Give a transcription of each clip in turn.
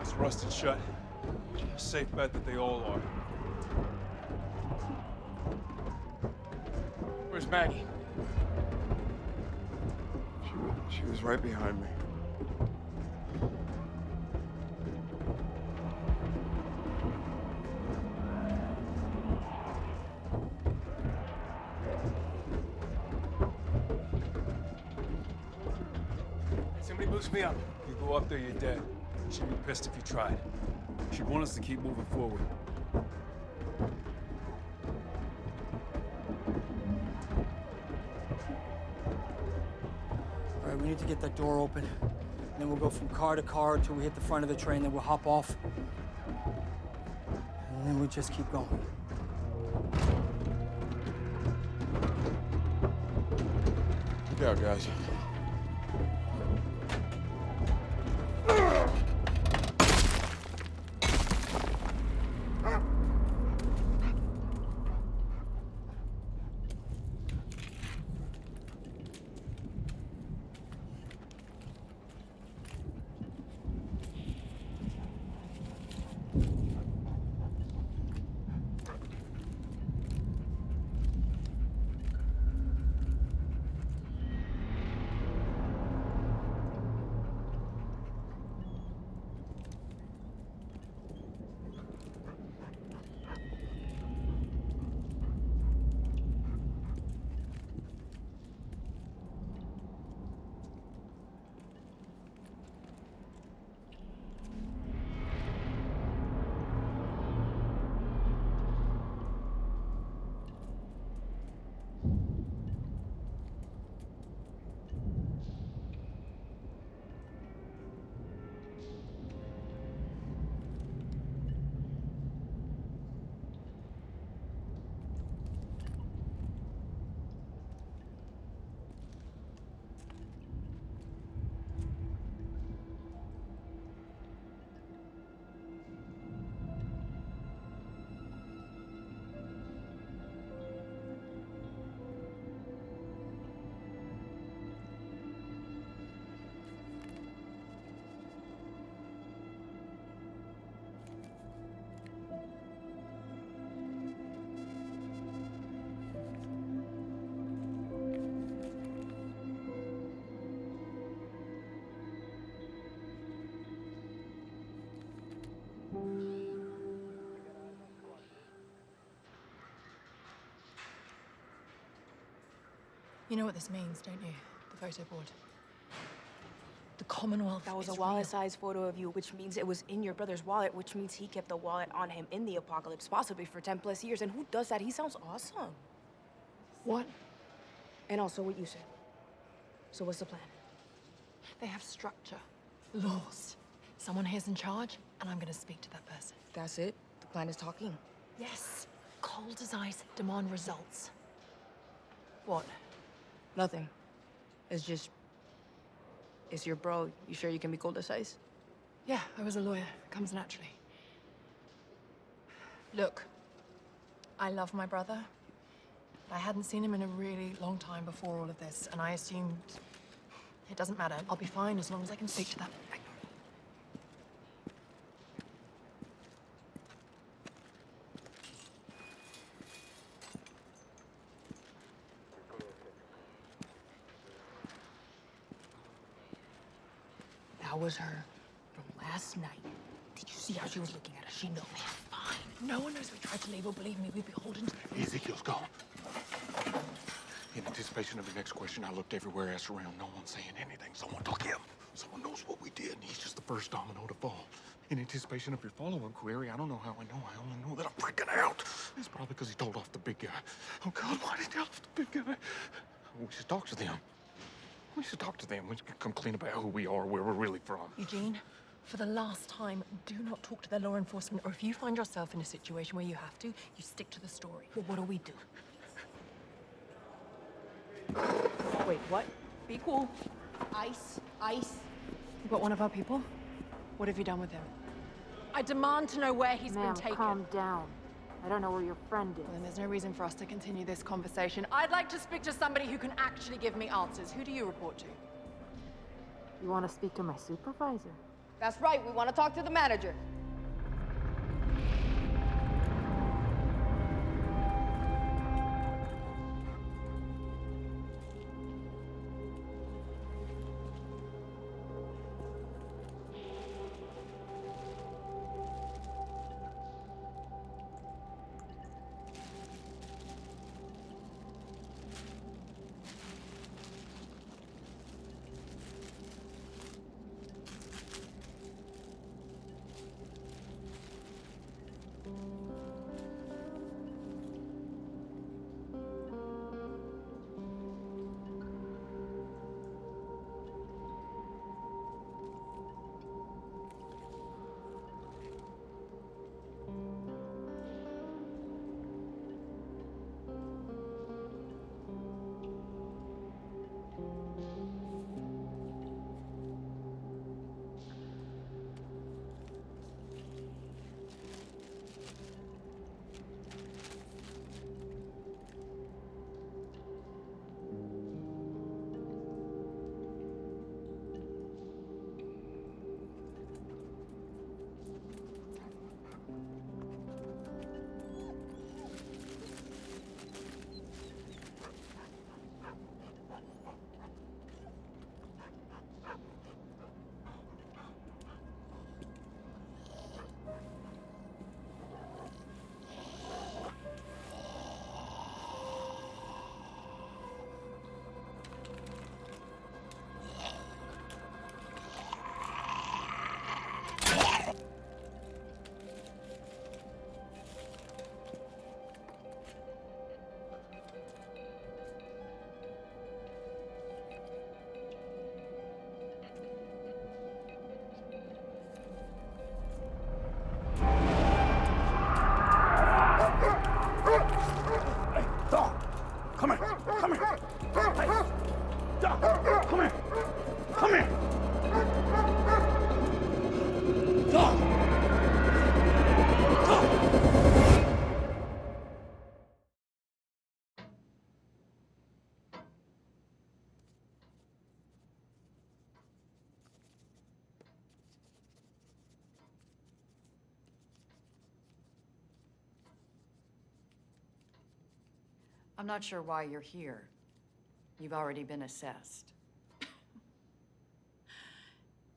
It's rusted shut. Safe bet that they all are. Where's Maggie? She was right behind me. Somebody boost me up. You go up there, you're dead. She'd be pissed if you tried. She'd want us to keep moving forward. All right, we need to get that door open. And then we'll go from car to car until we hit the front of the train, then we'll hop off. And then we just keep going. Look out, guys. You know what this means, don't you? The photo board. The Commonwealth. That was a is wallet-sized photo of you, which means it was in your brother's wallet, which means he kept the wallet on him in the apocalypse, possibly for 10+ years. And who does that? He sounds awesome. real. What? And also what you said. So what's the plan? They have structure, laws. Someone here's in charge, and I'm gonna speak to that person. That's it? The plan is talking? Yes. Cold as ice, demand results. What? Nothing. It's just... It's your bro. You sure you can be cold as ice? Yeah, I was a lawyer. Comes naturally. Look, I love my brother. I hadn't seen him in a really long time before all of this, and I assumed it doesn't matter. I'll be fine as long as I can speak to that. That was her from last night. Did you see how she was looking at us? She knows. Fine. No one knows we tried to leave, or believe me, we'd be beholden to the... Ezekiel's gone. In anticipation of your next question, I looked everywhere, asked around. No one's saying anything. Someone took him. Someone knows what we did, and he's just the first domino to fall. In anticipation of your follow-up query, I don't know how I know. I only know that I'm freaking out. It's probably because he told off the big guy. Oh, God, why did he tell off the big guy? We should talk to them. We should talk to them. We should come clean about who we are, where we're really from. Eugene, for the last time, do not talk to their law enforcement, or if you find yourself in a situation where you have to, you stick to the story. Well, what do we do? Wait, what? Be cool. Ice, ice. You got one of our people? What have you done with him? I demand to know where he's been Ma'am, taken. calm down. I don't know where your friend is. Well, then there's no reason for us to continue this conversation. I'd like to speak to somebody who can actually give me answers. Who do you report to? You want to speak to my supervisor? That's right, we want to talk to the manager. I'm not sure why you're here. You've already been assessed.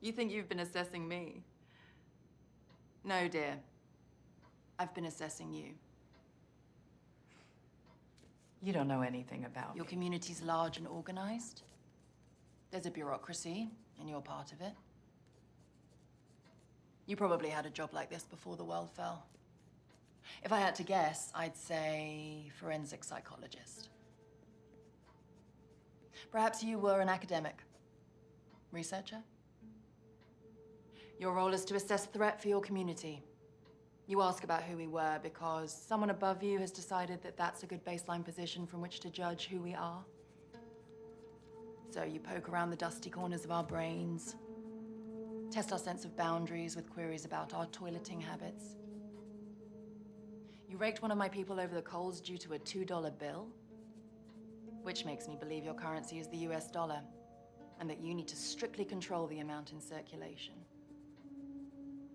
You think you've been assessing me? No, dear. I've been assessing you. You don't know anything about your community's large and organized. There's a bureaucracy, and you're part of it. You probably had a job like this before the world fell. If I had to guess, I'd say forensic psychologist. Perhaps you were an academic, researcher? Your role is to assess threat for your community. You ask about who we were because someone above you has decided that that's a good baseline position from which to judge who we are. So you poke around the dusty corners of our brains, test our sense of boundaries with queries about our toileting habits. You raked one of my people over the coals due to a $2 bill, which makes me believe your currency is the US dollar, and that you need to strictly control the amount in circulation.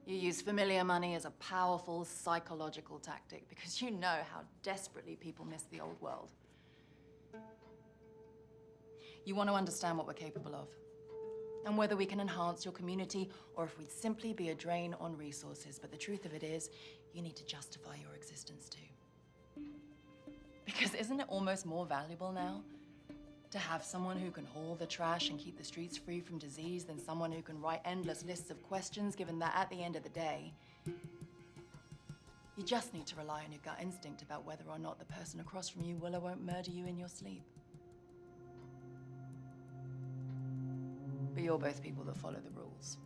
You use familiar money as a powerful psychological tactic because you know how desperately people miss the old world. You want to understand what we're capable of, and whether we can enhance your community or if we'd simply be a drain on resources. But the truth of it is, you need to justify your existence too. Because isn't it almost more valuable now to have someone who can haul the trash and keep the streets free from disease than someone who can write endless lists of questions, given that at the end of the day, you just need to rely on your gut instinct about whether or not the person across from you will or won't murder you in your sleep. But you're both people that follow the rules.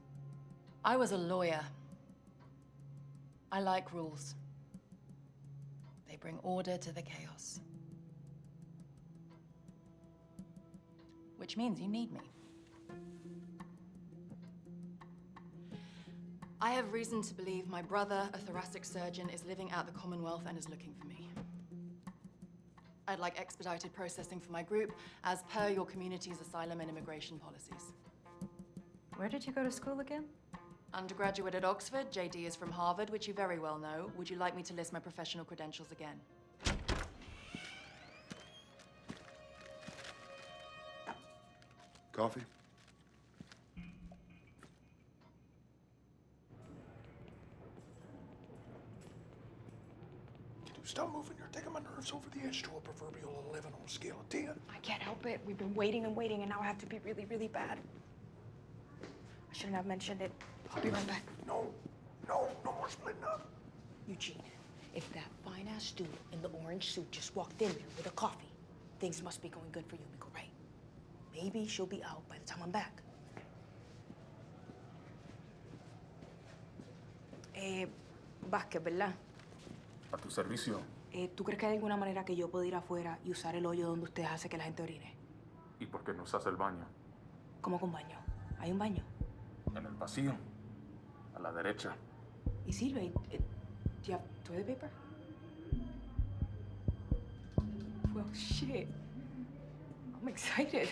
I was a lawyer. I like rules. They bring order to the chaos. Which means you need me. I have reason to believe my brother, a thoracic surgeon, is living out the Commonwealth and is looking for me. I'd like expedited processing for my group, as per your community's asylum and immigration policies. Where did you go to school again? Undergraduate at Oxford, JD is from Harvard, which you very well know. Would you like me to list my professional credentials again? Coffee? Stop moving. You're taking my nerves over the edge to a proverbial 11 on a scale of 10. I can't help it. We've been waiting and waiting, and now I have to be really, really bad. I shouldn't have mentioned it. I'll be right back. No more splitting up. Eugene, if that fine-ass dude in the orange suit just walked in there with a coffee, things must be going good for Yumiko, right? Maybe she'll be out by the time I'm back. Vázquez, ¿verdad? A tu servicio. ¿Tú crees que hay alguna manera que yo pueda ir afuera y usar el hoyo donde usted hace que la gente orine? ¿Y por qué no usas el baño? ¿Cómo con baño? ¿Hay un baño? En el pasillo. A la derecha. ¿Y sirve? Do you have toilet paper? Well, shit. I'm excited.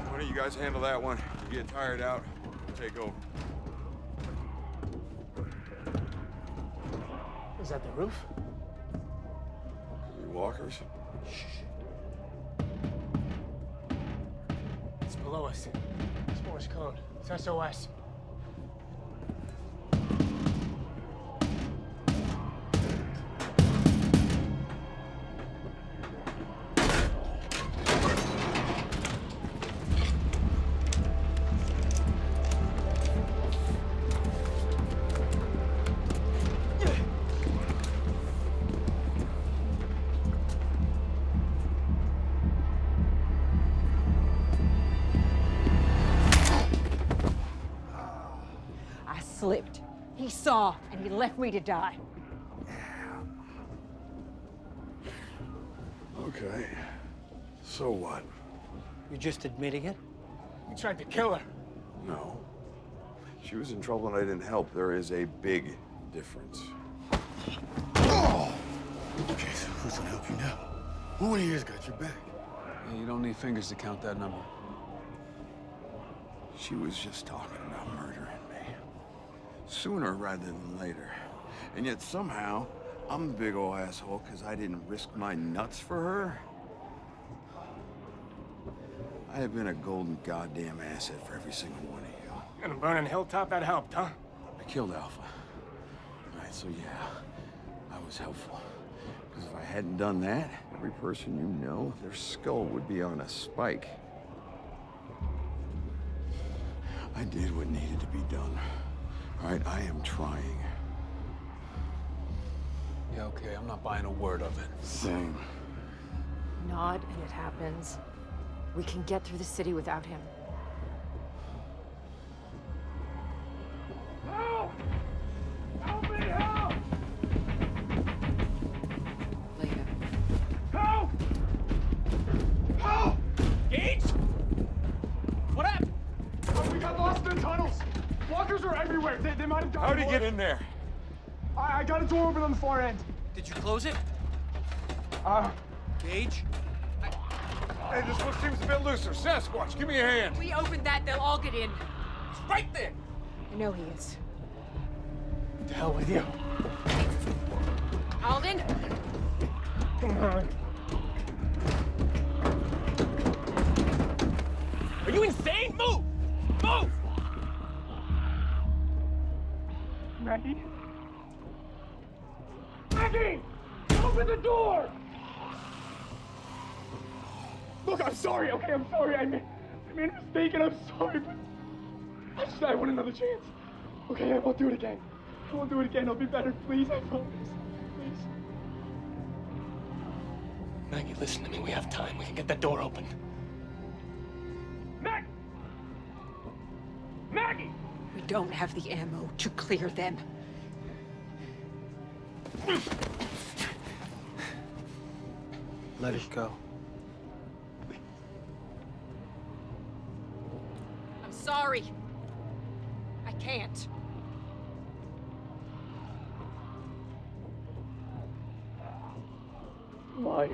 Why don't you guys handle that one? You're getting tired out. Take over. Is that the roof? You walkers? It's below us. It's Morse code. It's SOS. Slipped. He saw, and he left me to die. Okay. So what? You're just admitting it? You tried to kill her. No. She was in trouble and I didn't help. There is a big difference. Okay, so who's gonna help you now? Who in here's got your back? Yeah, you don't need fingers to count that number. She was just talking about murdering me. Sooner rather than later. And yet somehow, I'm the big ol' asshole because I didn't risk my nuts for her. I have been a golden goddamn asset for every single one of you. And a burning hilltop, that helped, huh? I killed Alpha. All right, so yeah, I was helpful. Because if I hadn't done that, every person you know, their skull would be on a spike. I did what needed to be done. All right, I am trying. Yeah, okay, I'm not buying a word of it. Same. Nod, and it happens. We can get through the city without him. Help! Help me, help! Later. Help! Help! Gage? What happened? lost in the tunnels. Walkers are everywhere. They might have died. How'd he get in there? I got a door open on the far end. Did you close it? Gage? Hey, this one seems a bit looser. Sasquatch, give me a hand. We opened that, they'll all get in. It's right there! I know he is. To hell with you. Alden? Come on. Are you insane? Move! Move! Maggie? Maggie! Open the door! Look, I'm sorry, okay? I'm sorry. I made a mistake and I'm sorry, but I want another chance. Okay, I won't do it again. I won't do it again. I'll be better, please. I promise. Please. Maggie, listen to me. We have time. We can get that door open. Maggie! Maggie! We don't have the ammo to clear them. Let it go. I'm sorry. I can't. Liar.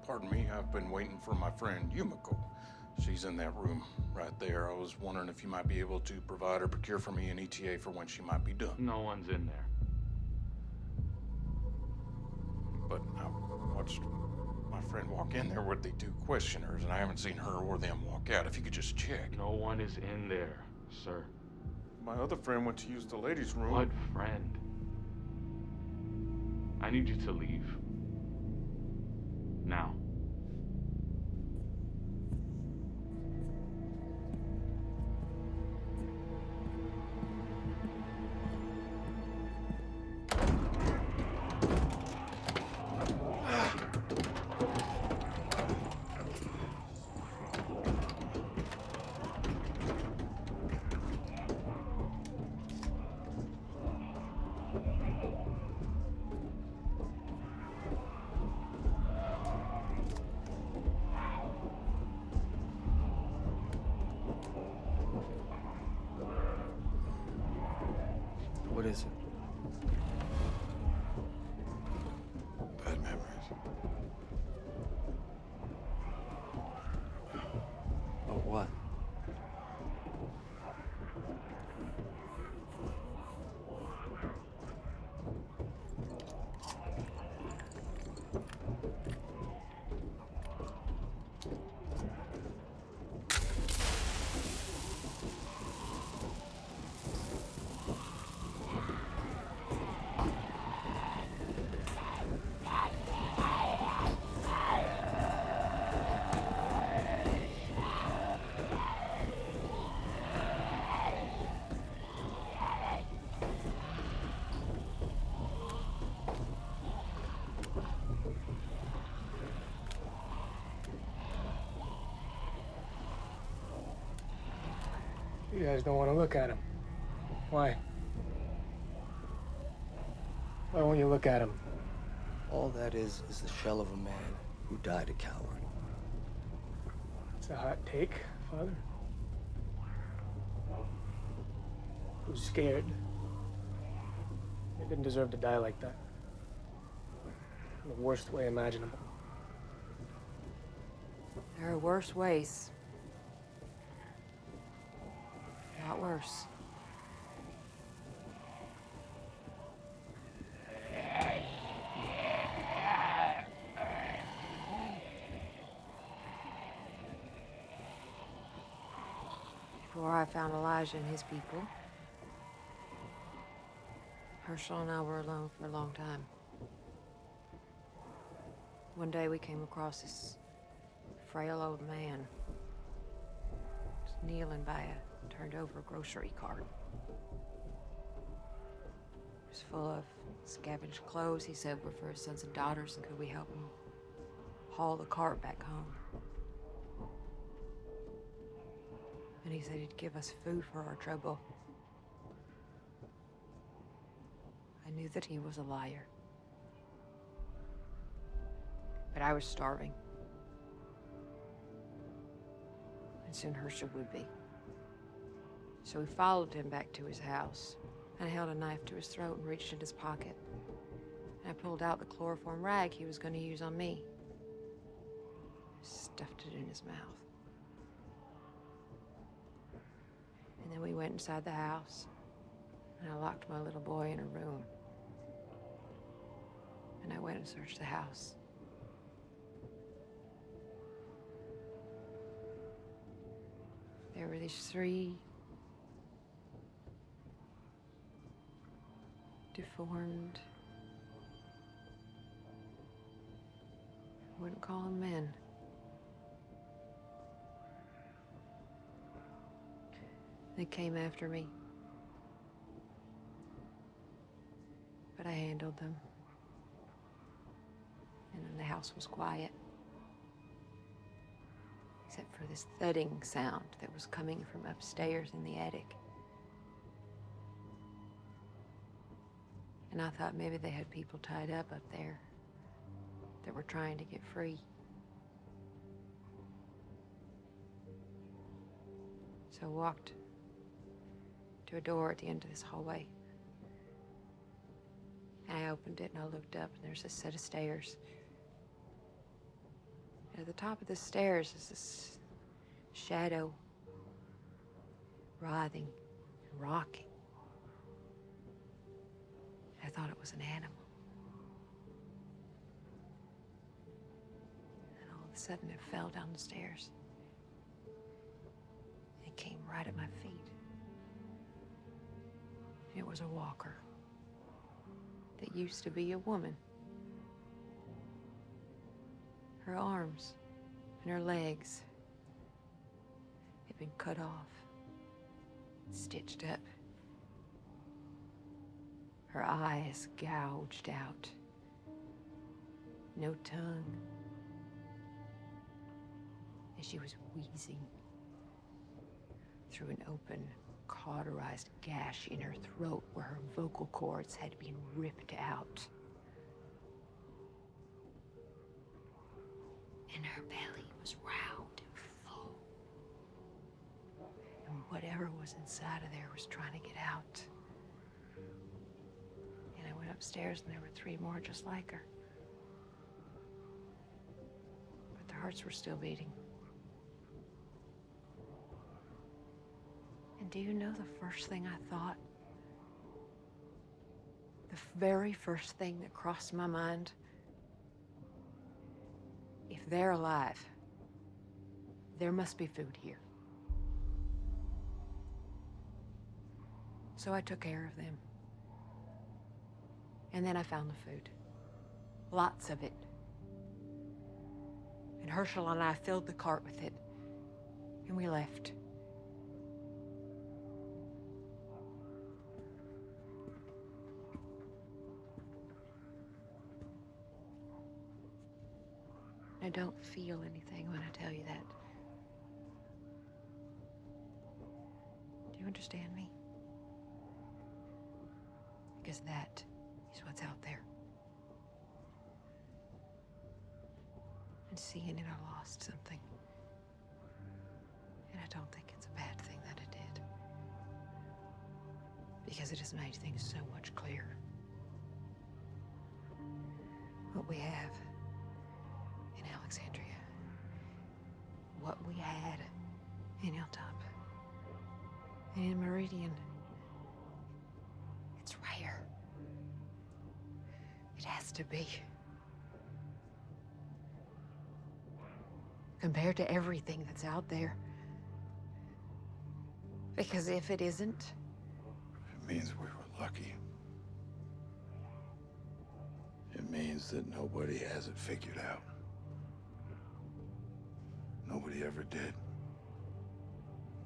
Pardon me, I've been waiting for my friend Yumiko. She's in that room right there. I was wondering if you might be able to provide or procure for me an ETA for when she might be done. No one's in there. But I watched my friend walk in there with the two questioners, and I haven't seen her or them walk out. If you could just check. No one is in there, sir. My other friend went to use the ladies' room. What friend? I need you to leave. Now. What is it? Bad memories. Oh, what? You guys don't want to look at him. Why? Why won't you look at him? All that is the shell of a man who died a coward. It's a hot take, Father. Who's scared? He didn't deserve to die like that. In the worst way imaginable. There are worse ways. A lot worse. Before I found Elijah and his people, Herschel and I were alone for a long time. One day we came across this frail old man just kneeling by a turned-over grocery cart. It was full of scavenged clothes. He said were for his sons and daughters, and could we help him haul the cart back home? And he said he'd give us food for our trouble. I knew that he was a liar. But I was starving. And soon Herschel would be. So we followed him back to his house. And I held a knife to his throat and reached in his pocket. And I pulled out the chloroform rag he was going to use on me. Stuffed it in his mouth. And then we went inside the house, and I locked my little boy in a room. And I went and searched the house. There were these 3 deformed, I wouldn't call them men. They came after me, but I handled them. And then the house was quiet, except for this thudding sound that was coming from upstairs in the attic. And I thought maybe they had people tied up there that were trying to get free. So I walked to a door at the end of this hallway. And I opened it and I looked up, and there's a set of stairs. And at the top of the stairs is this shadow, writhing and rocking. I thought it was an animal. And all of a sudden it fell down the stairs. It came right at my feet. It was a walker that used to be a woman. Her arms and her legs had been cut off, stitched up. Her eyes gouged out. No tongue. And she was wheezing through an open, cauterized gash in her throat where her vocal cords had been ripped out. And her belly was round and full. And whatever was inside of there was trying to get out. And I went upstairs and there were 3 more just like her. But their hearts were still beating. And do you know the first thing I thought? The very first thing that crossed my mind? If they're alive, there must be food here. So I took care of them. And then I found the food. Lots of it. And Herschel and I filled the cart with it. And we left. I don't feel anything when I tell you that. you understand me? Because that is what's out there. And seeing it, I lost something. And I don't think it's a bad thing that it did. Because it has made things so much clearer. What we have in Alexandria. What we had in Hilltop. And in Meridian. It's rare. It has to be. Compared to everything that's out there. Because if it isn't, It means we were lucky. It means that nobody has it figured out. Nobody ever did.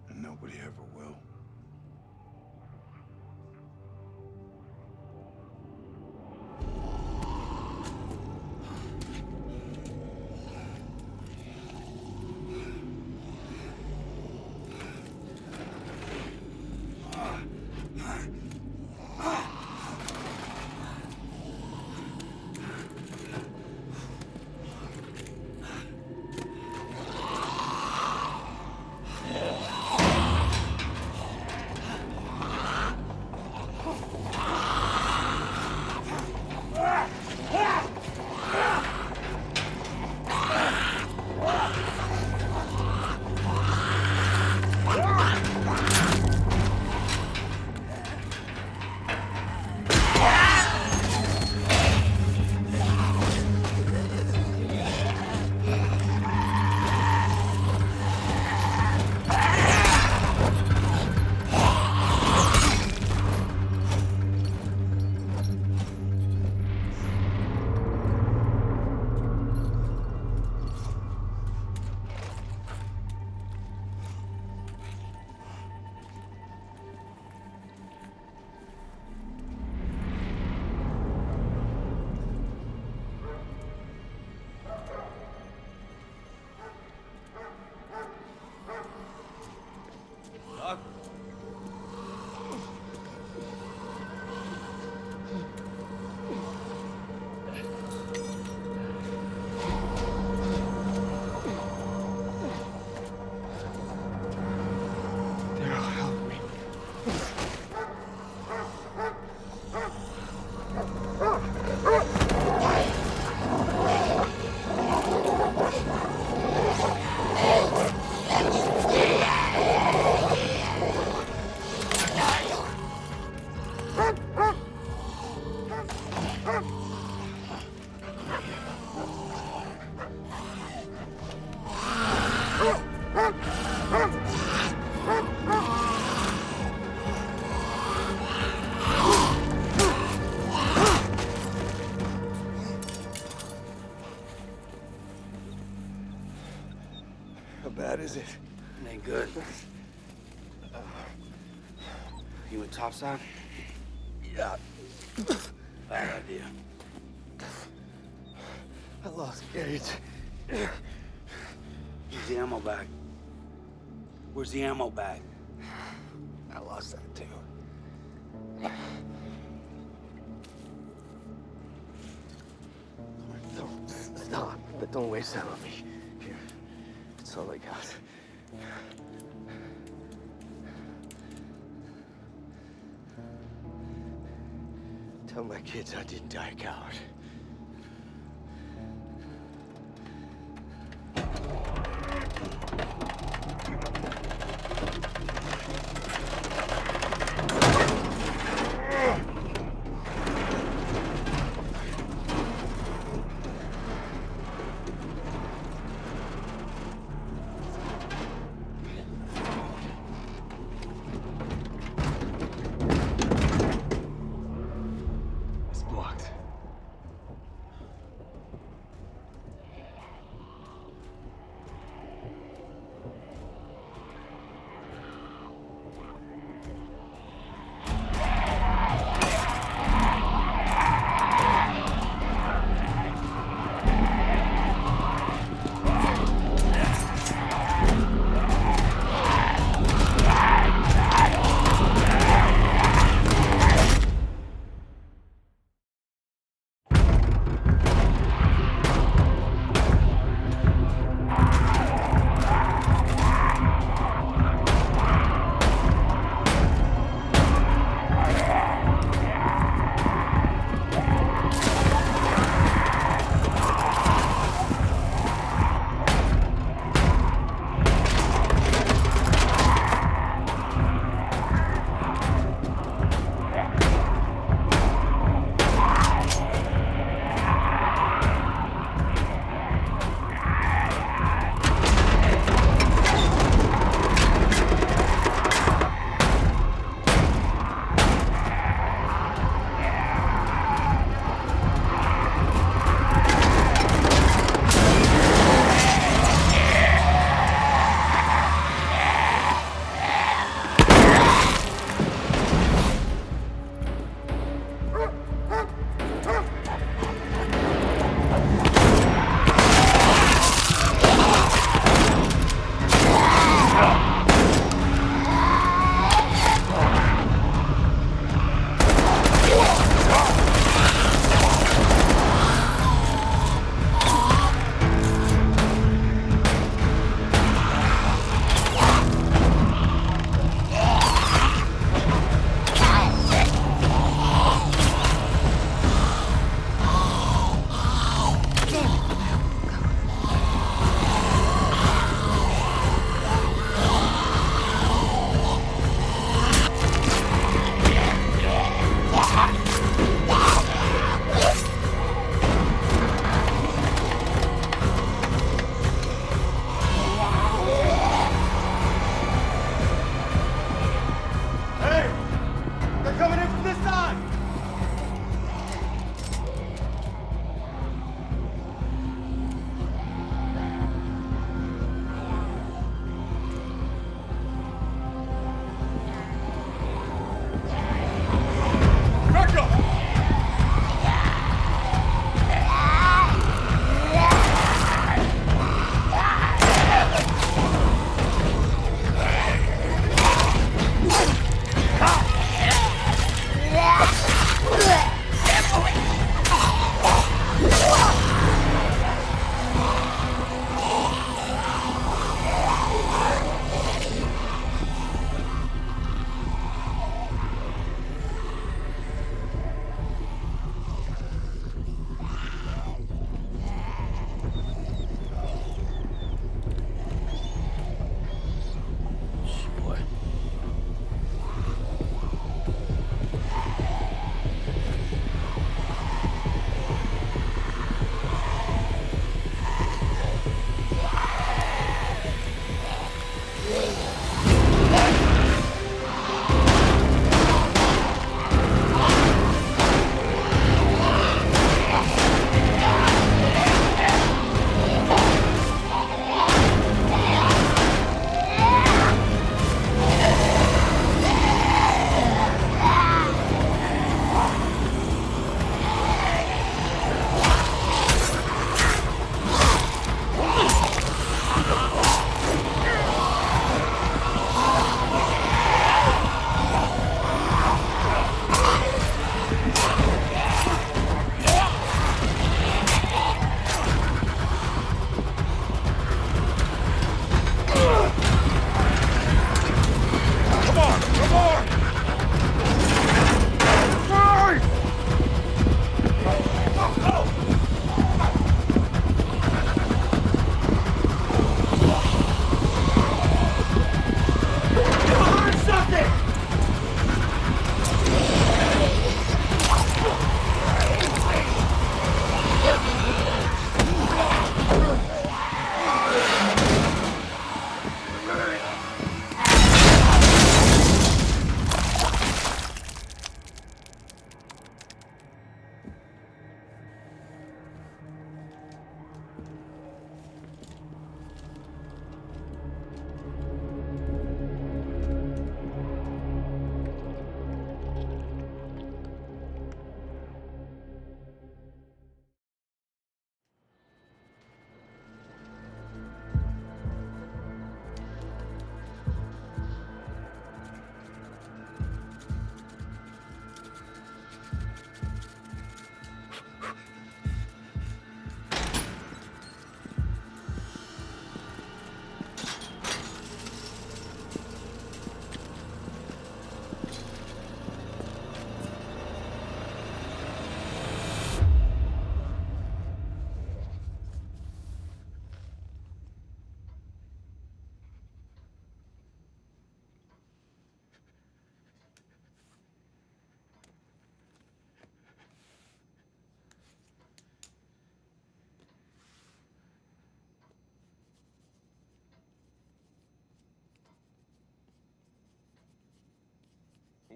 And nobody ever will. How bad is it? It ain't good. You in topside? Yeah. Bad idea. I lost Gage. Where's the ammo bag? Where's the ammo bag? I lost that too. Don't stop, but don't waste that on me. Here, it's all I got. Tell my kids I didn't die a coward.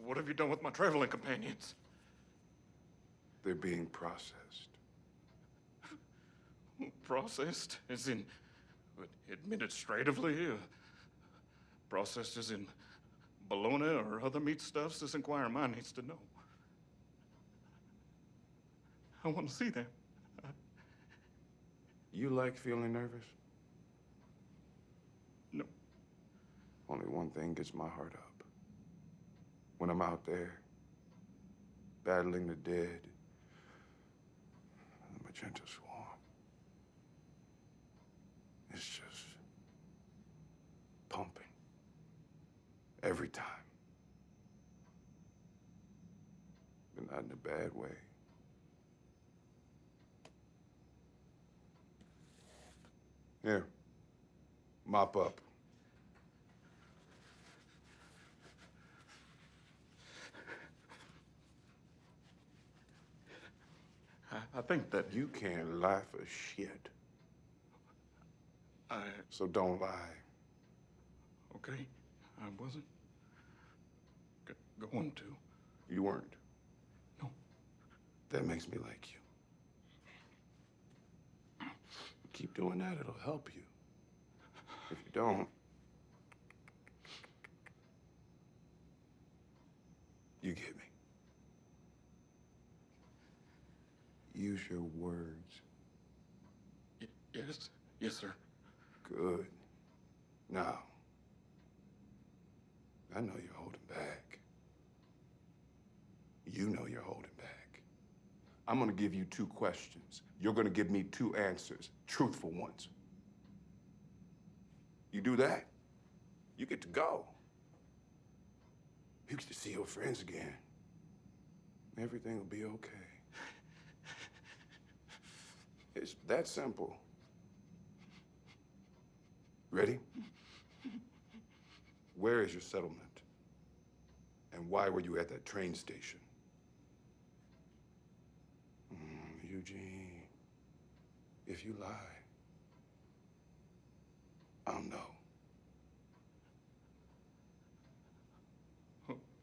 What have you done with my traveling companions? They're being processed. Processed? As in, what, administratively? Processed as in bologna or other meat stuffs? This inquiring mind needs to know. I want to see them. You like feeling nervous? No. Only one thing gets my heart up. When I'm out there, battling the dead, the magenta swarm. It's just pumping. Every time. But not in a bad way. Here, mop up. I think that... You can't lie for shit. So don't lie. Okay, I wasn't going to. You weren't? No. That makes me like you. Keep doing that, it'll help you. If you don't, you get me. Use your words. Yes, yes, sir. Good. Now, I know you're holding back. You know you're holding back. I'm gonna give you 2 questions. You're gonna give me 2 answers, truthful ones. You do that, you get to go. You get to see your friends again. Everything will be okay. It's that simple. Ready? Where is your settlement? And why were you at that train station? Eugene, if you lie, I'll know.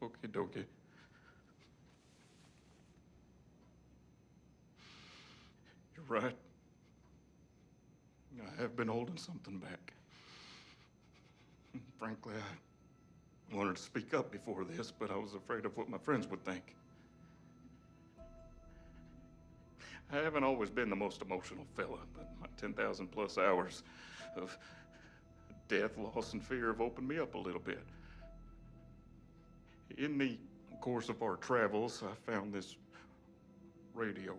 Okie dokie. You're right. I have been holding something back. Frankly, I wanted to speak up before this, but I was afraid of what my friends would think. I haven't always been the most emotional fella, but my 10,000 plus hours of death, loss, and fear have opened me up a little bit. In the course of our travels, I found this radio.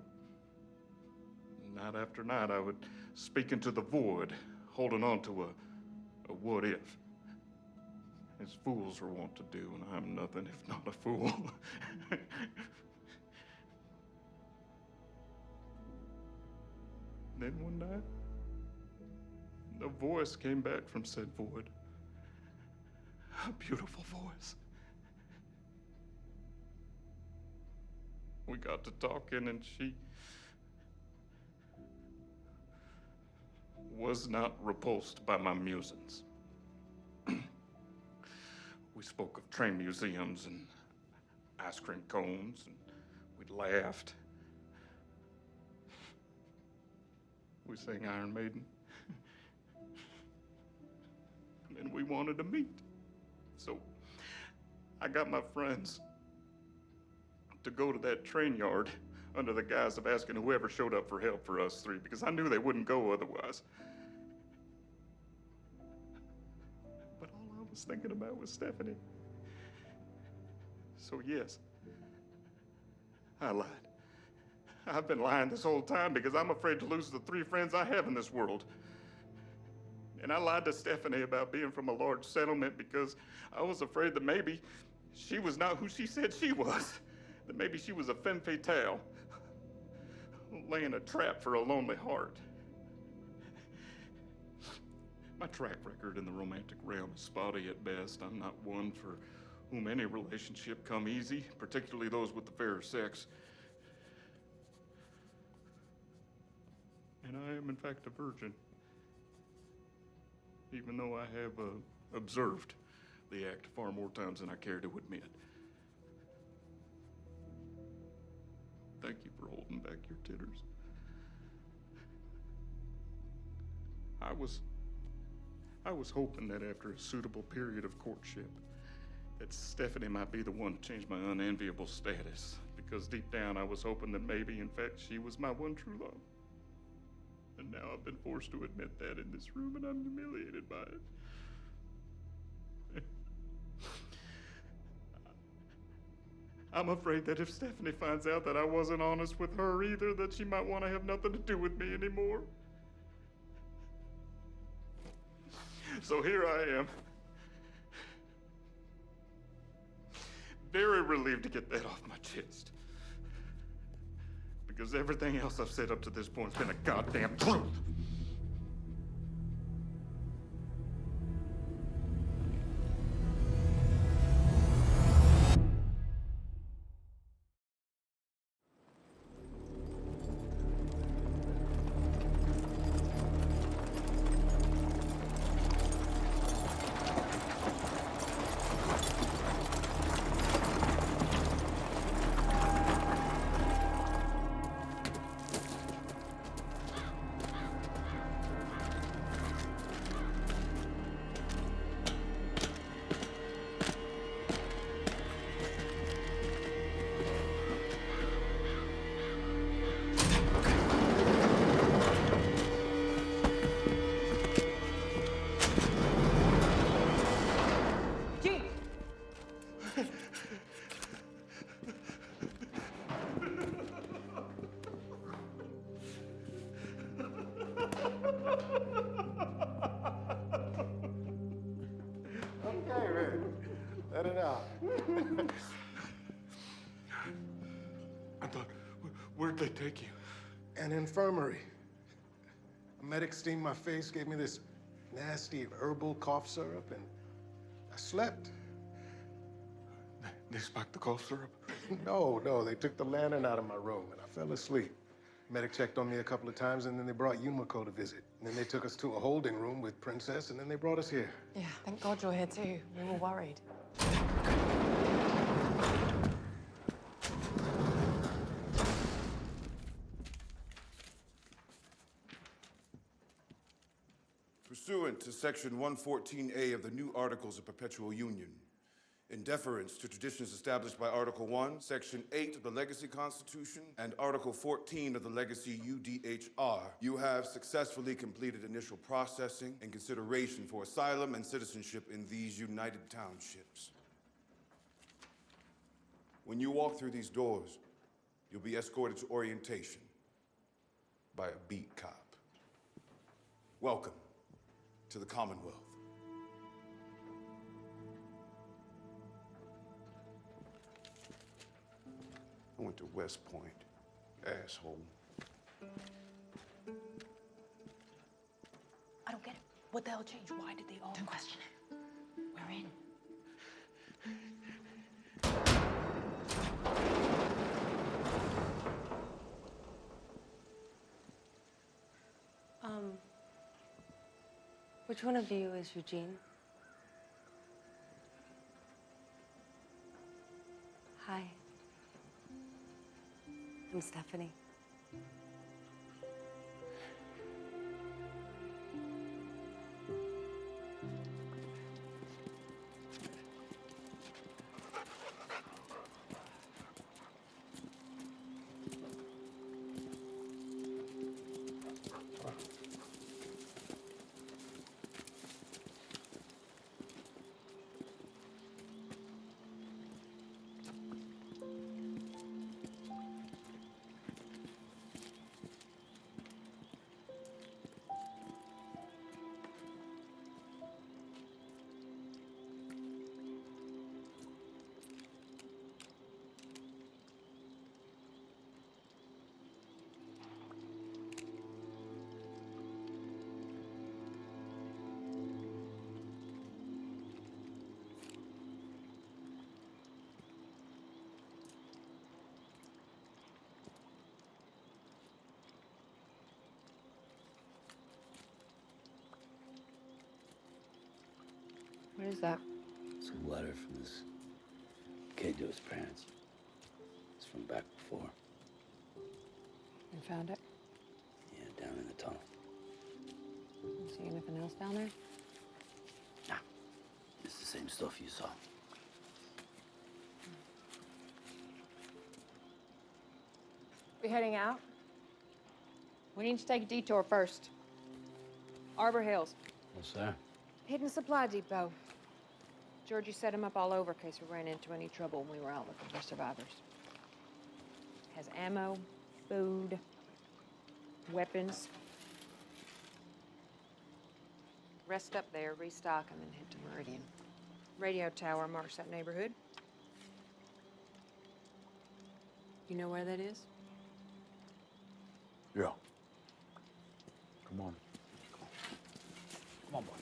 Night after night, I would speak into the void, holding on to a what if. As fools are wont to do, and I'm nothing if not a fool. Then one night, a voice came back from said void. A beautiful voice. We got to talking, and she was not repulsed by my musings. We spoke of train museums and ice cream cones, and we laughed. We sang Iron Maiden. And we wanted to meet. So I got my friends to go to that train yard under the guise of asking whoever showed up for help for us 3, because I knew they wouldn't go otherwise. But all I was thinking about was Stephanie. So yes, I lied. I've been lying this whole time because I'm afraid to lose the 3 friends I have in this world. And I lied to Stephanie about being from a large settlement because I was afraid that maybe she was not who she said she was. That maybe she was a femme fatale, laying a trap for a lonely heart. My track record in the romantic realm is spotty at best. I'm not one for whom any relationship come easy, particularly those with the fairer sex. And I am, in fact, a virgin. Even though I have observed the act far more times than I care to admit. back your titters. I was hoping that after a suitable period of courtship, that Stephanie might be the one to change my unenviable status. Because deep down, I was hoping that maybe, in fact, she was my one true love. And now I've been forced to admit that in this room, and I'm humiliated by it. I'm afraid that if Stephanie finds out that I wasn't honest with her either, that she might want to have nothing to do with me anymore. So here I am. Very relieved to get that off my chest. Because everything else I've said up to this point has been a goddamn truth. Okay, man. Let it out. I thought, where'd they take you? An infirmary. A medic steamed my face, gave me this nasty herbal cough syrup, and I slept. They spiked the cough syrup? No, they took the lantern out of my room, and I fell asleep. Medic checked on me a couple of times, and then they brought Yumiko to visit. And then they took us to a holding room with Princess, and then they brought us here. Yeah, thank God you're here too. We were worried. Pursuant to Section 114A of the new Articles of Perpetual Union, in deference to traditions established by Article 1, Section 8 of the Legacy Constitution, and Article 14 of the Legacy UDHR, you have successfully completed initial processing and consideration for asylum and citizenship in these United Townships. When you walk through these doors, you'll be escorted to orientation by a beat cop. Welcome to the Commonwealth. I went to West Point, asshole. I don't get it. What the hell changed? Why did they all... Don't question it. We're in. Which one of you is Eugene? Hi. I'm Stephanie. What is that? It's a letter from this kid to his parents. It's from back before. You found it? Yeah, down in the tunnel. See anything else down there? Nah, it's the same stuff you saw. We heading out? We need to take a detour first. Arbor Hills. What's there? Hidden supply depot. Georgie set him up all over in case we ran into any trouble when we were out looking for survivors. Has ammo, food, weapons. Rest up there, restock, and then head to Meridian. Radio tower marks that neighborhood. You know where that is? Yeah. Come on. Come on, boy.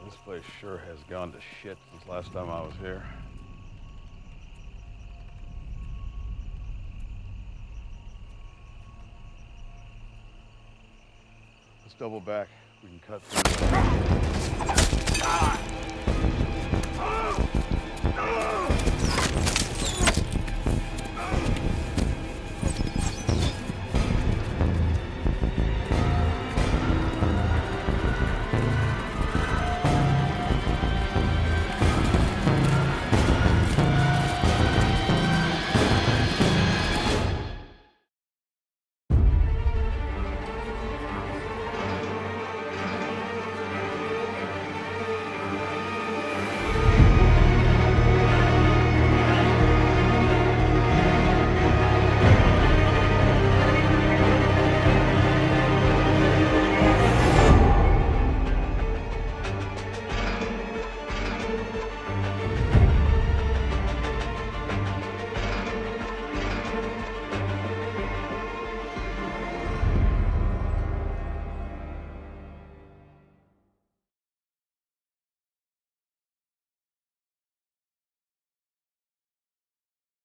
This place sure has gone to shit since last time I was here. Let's double back. We can cut through.